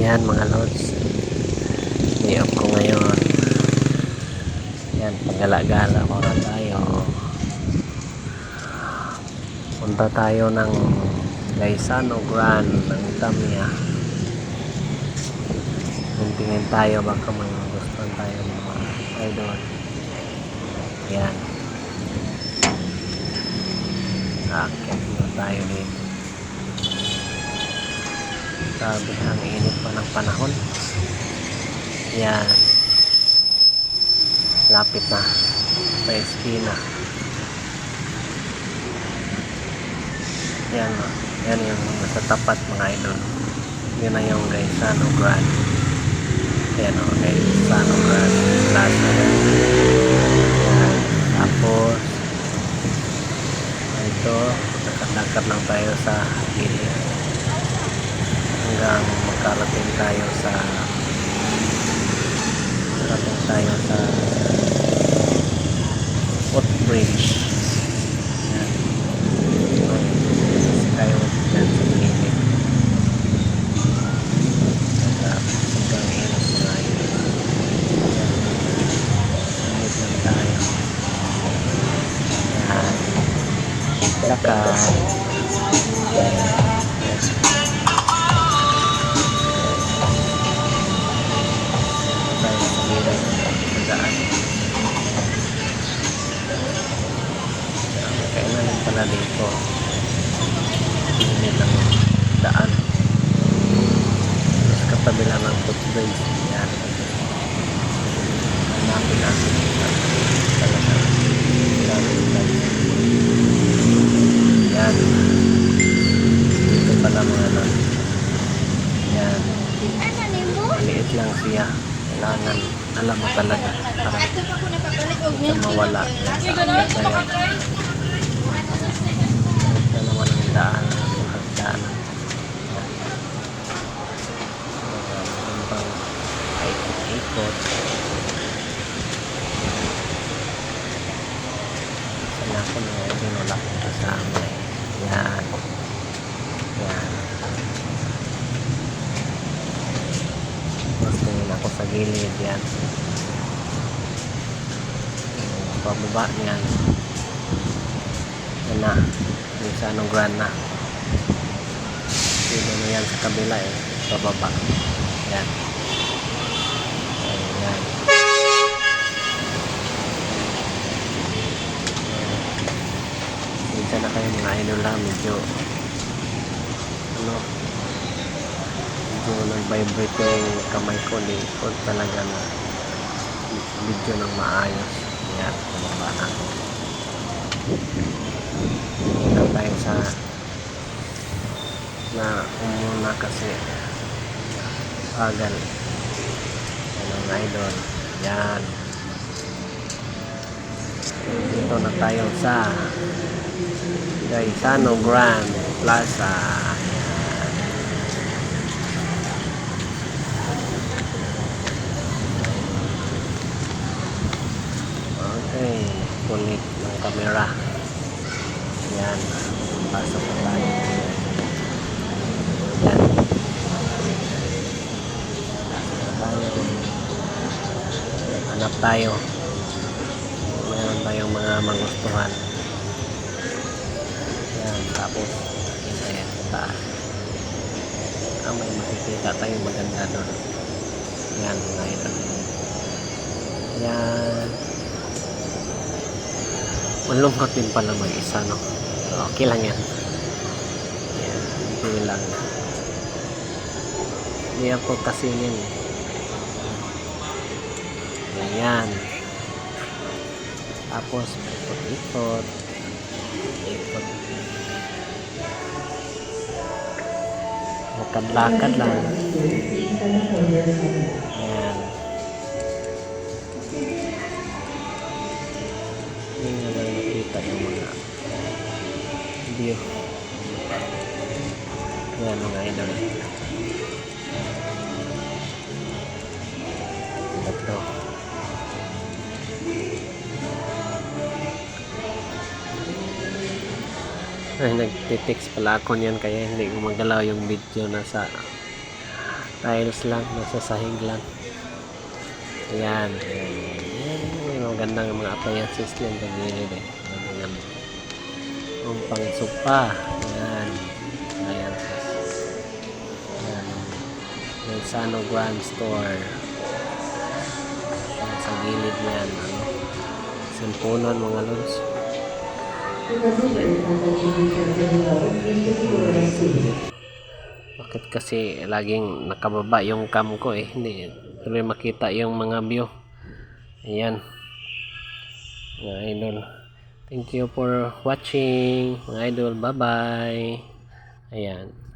Yan mga lods, i-off ko ngayon. Yan, paggala-gala muna tayo. Punta tayo ng Gaisano Grand ng Tamiya. Tingin tayo baka may gusto tayo ng mga idol. Yan, akit na tayo dito. Sabi ang init pa ng panahon. Yan, lapit na sa eskina. Yan, yan yung nasa tapat mga idol. Yun na yung Gaisano Grand. Yan o, Gaisano Grand Plaza. Yan, tapos ito, nakadakad lang tayo sa gilid hanggang makarating tayo sa footbridge. Yan, skywalk dyan sa gilid. Hanggang init mga idol. Init lang tayo. Yan, lakad. Kailan pala dito hindi lang daan tapos katabi lang ng footbridge. Yan, hanapin natin talaga yan, dito pala mga lang. Yan, maliit lang siya, kailangan alam mo talaga para hindi mawala kaya naman ang daan ng hagdanan. Pang ikot-ikot sana ako na din wala kong kasama. Yan, yan, mas tingin ako sa gilid. Yan, pababa niyan. Yan na, Gaisano Grand na. Dito na yan sa kabila eh, pababa. Yan, ayan. Minsan na kayo mga idol lang, medyo nag-vibrate yung kamay ko. Di ko talaga na video ng maayos. Yan, pababa na. Hindi tayo sa na umuna kasi pagal. Yan ang idol. Yan, dito na tayo sa Gaisano Grand Plaza. Okay, kulit ng camera. Yan, pasok na tayo. Yan, hanap tayo. Meron tayong mga magustuhan. Yan, tapos ayan, taas. May makikita tayong maganda doon. Yan mga idol. Yan, malungkot din pala mag-isa, no? Okay lang yan. Yan, hindi lang. Hindi ako kasingin. Ayan. Tapos, ikot-ikot. Ikot. Lakad-lakad lang. Ayan. Hindi nga lang nakita yung mga view. Ayan mga idol. Ito. Ay, nagtitext pala ako niyan kaya hindi gumagalaw yung video na sa tiles lang, nasa sahig lang. Ayan, yung magandang mga appliances din sa gilid eh. Maganda. Yung pang sopa. Ayan. Ayan. Ayan. Yung Sano Grand Store. Ayan, sa gilid niyan. Ano? Simpunan mga lods. Bakit kasi laging nakababa yung cam ko eh. Hindi tuloy makita yung mga view. Ayan. Mga idol. Thank you for watching. Mga idol. Bye bye. Ayan.